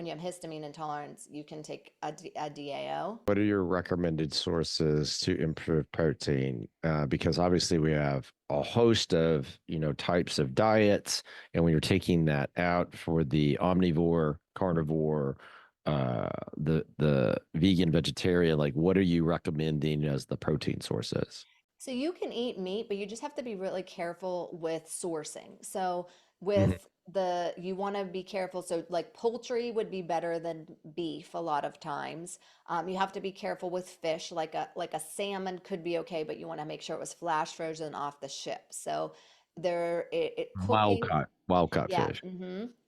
you have histamine intolerance, you can take a DAO. What are your recommended sources to improve protein? Because obviously we have a host of, types of diets, and when you're taking that out for the omnivore, carnivore, the vegan, vegetarian, like what are you recommending as the protein sources? So you can eat meat, but you just have to be really careful with sourcing. So Mhm. with you want to be careful. So like poultry would be better than beef a lot of times. You have to be careful with fish, like a salmon could be okay, but you want to make sure it was flash frozen off the ship. So Wild cooking. caught, wild caught Yeah, fish.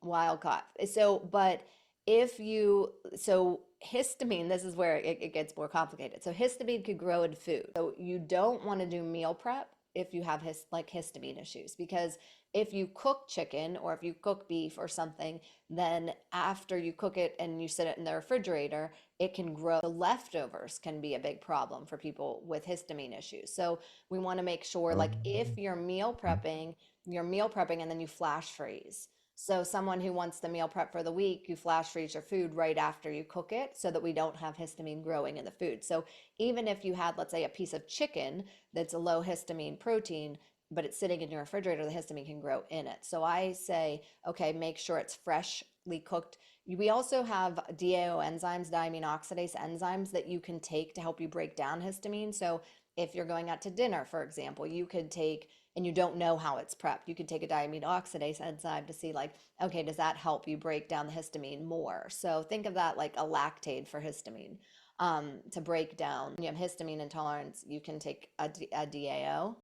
wild caught. So, but if you, so histamine, this is where it gets more complicated. So histamine could grow in food. So you don't want to do meal prep if you have like histamine issues, because if you cook chicken or if you cook beef or something, then after you cook it and you sit it in the refrigerator, it can grow. The leftovers can be a big problem for people with histamine issues. So we want to make sure, like, if you're meal prepping and then you flash freeze. So someone who wants the meal prep for the week, you flash freeze your food right after you cook it so that we don't have histamine growing in the food. So even if you had, let's say, a piece of chicken that's a low histamine protein, but it's sitting in your refrigerator, the histamine can grow in it. So I say, okay, make sure it's freshly cooked. We also have DAO enzymes, diamine oxidase enzymes that you can take to help you break down histamine. So if you're going out to dinner, for example, you could take, and you don't know how it's prepped, you could take a diamine oxidase enzyme to see, like, okay, does that help you break down the histamine more? So think of that like a lactate for histamine, to break down. You have histamine intolerance, you can take a DAO.